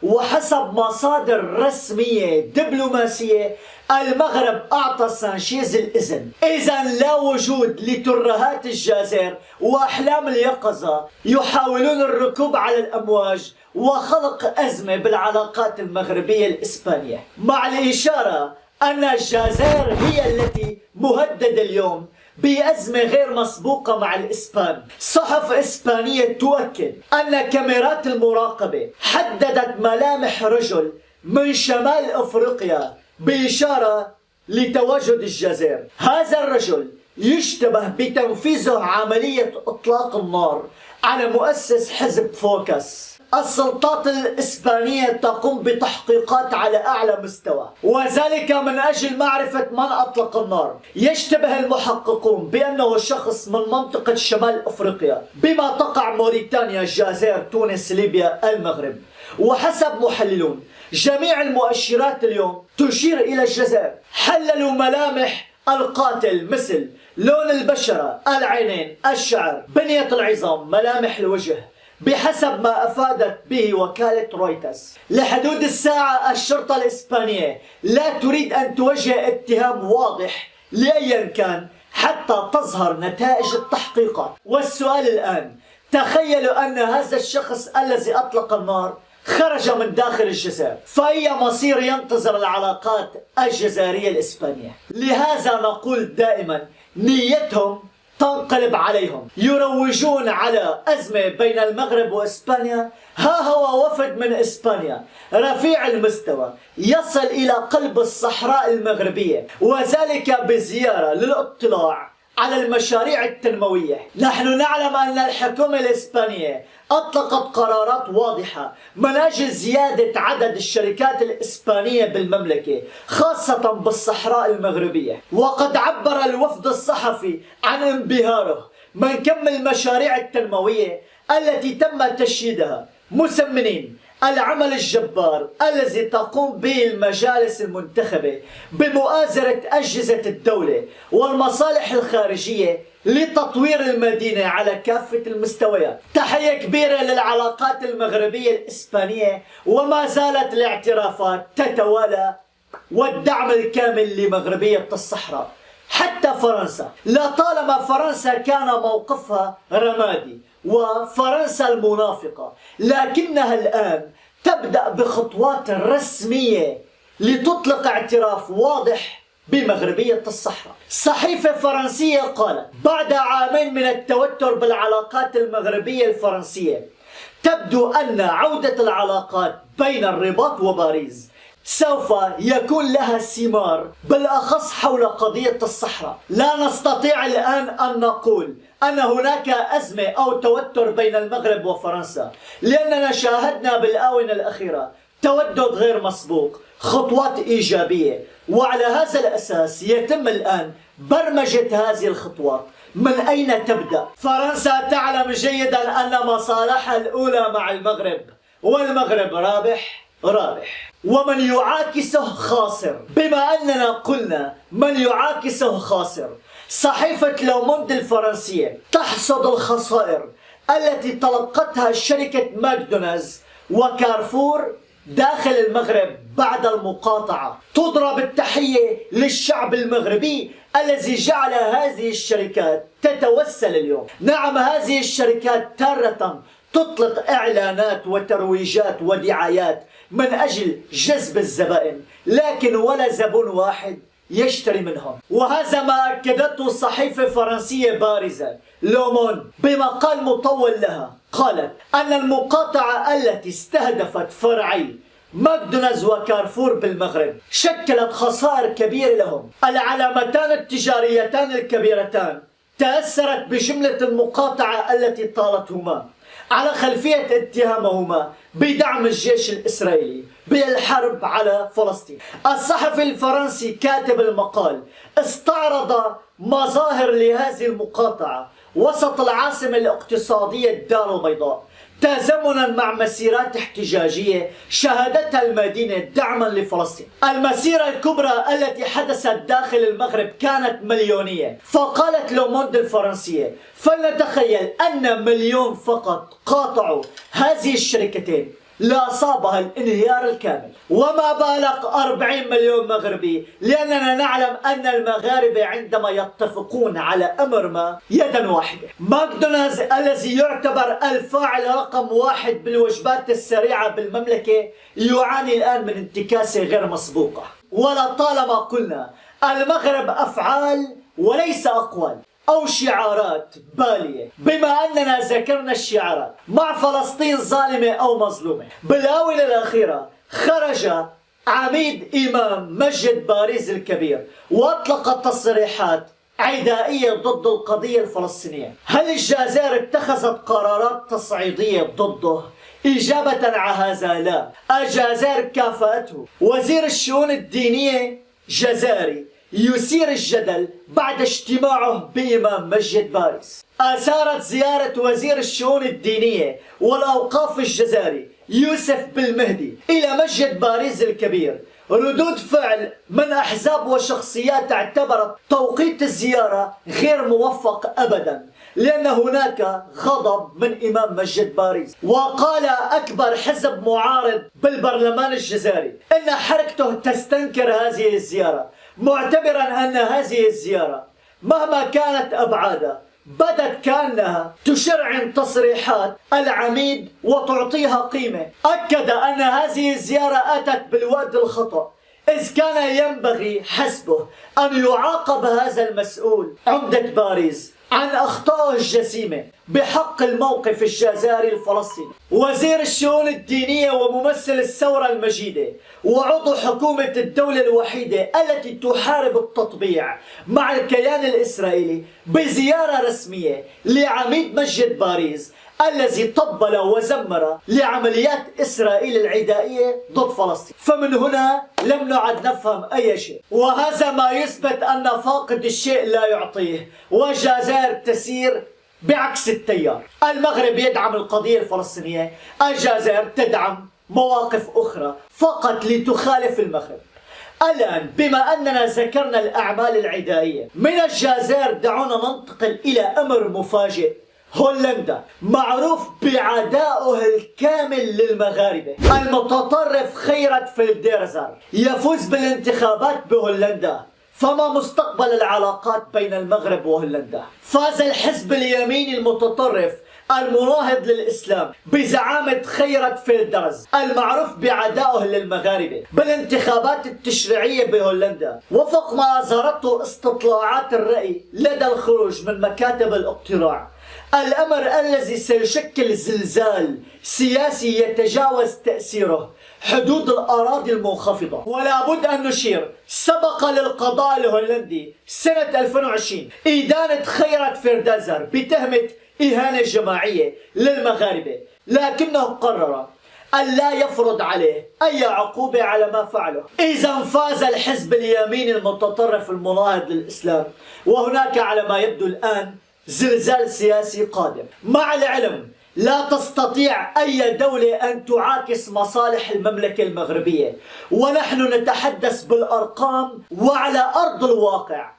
وحسب مصادر رسمية دبلوماسية المغرب أعطى سانشيز الإذن. إذن لا وجود لترهات الجزائر وأحلام اليقظة يحاولون الركوب على الأمواج وخلق أزمة بالعلاقات المغربية الإسبانية، مع الإشارة أن الجزائر هي التي مهددة اليوم بأزمة غير مسبوقة مع الإسبان. صحف إسبانية تؤكد أن كاميرات المراقبة حددت ملامح رجل من شمال أفريقيا بإشارة لتواجد الجزائر. هذا الرجل يشتبه بتنفيذه عملية إطلاق النار على مؤسس حزب فوكس. السلطات الإسبانية تقوم بتحقيقات على أعلى مستوى، وذلك من أجل معرفة من أطلق النار. يشتبه المحققون بأنه شخص من منطقة شمال أفريقيا، بما تقع موريتانيا، الجزائر، تونس، ليبيا، المغرب. وحسب محللون جميع المؤشرات اليوم تشير إلى الجزائر. حللوا ملامح القاتل مثل لون البشرة، العينين، الشعر، بنية العظام، ملامح الوجه، بحسب ما أفادت به وكالة رويترز. لحدود الساعة الشرطة الإسبانية لا تريد أن توجه اتهام واضح لأيا كان حتى تظهر نتائج التحقيقات. والسؤال الآن، تخيلوا أن هذا الشخص الذي أطلق النار خرج من داخل الجزائر، فأي مصير ينتظر العلاقات الجزائرية الإسبانية؟ لهذا نقول دائما نيتهم تنقلب عليهم. يروجون على أزمة بين المغرب وإسبانيا. ها هو وفد من إسبانيا رفيع المستوى يصل إلى قلب الصحراء المغربية، وذلك بزيارة للاطلاع على المشاريع التنموية. نحن نعلم أن الحكومة الإسبانية أطلقت قرارات واضحة من أجل زيادة عدد الشركات الإسبانية بالمملكة، خاصة بالصحراء المغربية. وقد عبر الوفد الصحفي عن انبهاره من كم المشاريع التنموية التي تم تشييدها، مسمنين العمل الجبار الذي تقوم به المجالس المنتخبة بمؤازرة أجهزة الدولة والمصالح الخارجية لتطوير المدينة على كافة المستويات. تحية كبيرة للعلاقات المغربية الإسبانية، وما زالت الاعترافات تتوالى والدعم الكامل لمغربية الصحراء. حتى فرنسا، لطالما فرنسا كان موقفها رمادي وفرنسا المنافقة، لكنها الآن تبدأ بخطوات رسمية لتطلق اعتراف واضح بمغربية الصحراء. صحيفة فرنسية قالت بعد عامين من التوتر بالعلاقات المغربية الفرنسية، تبدو أن عودة العلاقات بين الرباط وباريس سوف يكون لها ثمار، بالأخص حول قضية الصحراء. لا نستطيع الآن أن نقول أن هناك أزمة أو توتر بين المغرب وفرنسا، لأننا شاهدنا بالآونة الأخيرة تودد غير مسبوق، خطوات إيجابية، وعلى هذا الأساس يتم الآن برمجة هذه الخطوات. من أين تبدأ؟ فرنسا تعلم جيدا أن مصالحها الأولى مع المغرب، والمغرب رابح، ومن يعاكسه خاسر. بما أننا قلنا من يعاكسه خاسر، صحيفة لوموند الفرنسية تحصد الخسائر التي تلقتها شركة ماكدونالدز وكارفور داخل المغرب بعد المقاطعة. تضرب التحية للشعب المغربي الذي جعل هذه الشركات تتوسل اليوم. نعم، هذه الشركات تارة تطلق إعلانات وترويجات ودعايات من أجل جذب الزبائن، لكن ولا زبون واحد يشتري منهم. وهذا ما أكدته صحيفة فرنسية بارزة لومون بمقال مطول لها. قالت أن المقاطعة التي استهدفت فرعي ماكدونالدز وكارفور بالمغرب شكلت خسائر كبيرة لهم. العلامتان التجاريتان الكبيرتان تأثرت بجملة المقاطعة التي طالتهما على خلفية اتهامهما بدعم الجيش الإسرائيلي بالحرب على فلسطين. الصحفي الفرنسي كاتب المقال استعرض مظاهر لهذه المقاطعة وسط العاصمة الاقتصادية الدار البيضاء، تزامنا مع مسيرات احتجاجية شهدتها المدينة دعما لفلسطين. المسيرة الكبرى التي حدثت داخل المغرب كانت مليونية. فقالت لوموند الفرنسية فلنتخيل أن 1,000,000 فقط قاطعوا هذه الشركتين لأصابها الانهيار الكامل. وما بالك 40 مليون مغربي، لأننا نعلم أن المغاربة عندما يتفقون على أمر ما يدا واحدة. ماكدونالدز الذي يعتبر الفاعل رقم 1 بالوجبات السريعة بالمملكة يعاني الآن من انتكاسة غير مسبوقة. ولطالما قلنا المغرب أفعال وليس أقوال أو شعارات بالية، بما أننا ذكرنا الشعارات مع فلسطين ظالمة أو مظلومة. بالآونة الأخيرة خرج عميد إمام مسجد باريس الكبير وأطلق تصريحات عدائية ضد القضية الفلسطينية. هل الجزائر اتخذت قرارات تصعيدية ضده؟ إجابة على هذا لا. الجزائر كافأته. وزير الشؤون الدينية جزائري يثير الجدل بعد اجتماعه بإمام مسجد باريس. أثارت زيارة وزير الشؤون الدينية والأوقاف الجزائري يوسف بالمهدي إلى مسجد باريس الكبير ردود فعل من أحزاب وشخصيات اعتبرت توقيت الزيارة غير موفق أبدا، لأن هناك غضب من إمام مسجد باريس. وقال أكبر حزب معارض بالبرلمان الجزائري إن حركته تستنكر هذه الزيارة، معتبرا أن هذه الزيارة مهما كانت أبعادها بدت كأنها تشرعن تصريحات العميد وتعطيها قيمة. أكد أن هذه الزيارة أتت بالوقت الخطأ، إذ كان ينبغي حسبه أن يعاقب هذا المسؤول عمدة باريس عن أخطائه الجسيمة بحق الموقف الجزائري الفلسطيني. وزير الشؤون الدينية وممثل الثورة المجيدة وعضو حكومة الدولة الوحيدة التي تحارب التطبيع مع الكيان الإسرائيلي بزيارة رسمية لعميد مسجد باريس الذي طبل وزمر لعمليات إسرائيل العدائية ضد فلسطين. فمن هنا لم نعد نفهم أي شيء، وهذا ما يثبت أن فاقد الشيء لا يعطيه، والجزائر تسير بعكس التيار. المغرب يدعم القضية الفلسطينية، الجزائر تدعم مواقف أخرى فقط لتخالف المغرب. الآن بما أننا ذكرنا الأعمال العدائية من الجزائر، دعونا ننتقل إلى أمر مفاجئ. هولندا معروف بعدائه الكامل للمغاربة. المتطرف خيرت فيلدرزر يفوز بالانتخابات بهولندا، فما مستقبل العلاقات بين المغرب وهولندا؟ فاز الحزب اليميني المتطرف المناهض للإسلام بزعامة خيرت فيلدرز المعروف بعدائه للمغاربة بالانتخابات التشريعية بهولندا، وفق ما أظهرته استطلاعات الرأي لدى الخروج من مكاتب الاقتراع. الأمر الذي سيشكل زلزال سياسي يتجاوز تأثيره حدود الأراضي المنخفضة. ولا بد أن نشير سبق للقضاء الهولندي سنة 2020 إدانة خيرت فيلدرزر بتهمة إهانة جماعية للمغاربة، لكنه قرر أن لا يفرض عليه أي عقوبة على ما فعله. إذا فاز الحزب اليميني المتطرف المناهض للإسلام، وهناك على ما يبدو الآن زلزال سياسي قادم. مع العلم لا تستطيع أي دولة أن تعاكس مصالح المملكة المغربية، ونحن نتحدث بالأرقام وعلى أرض الواقع.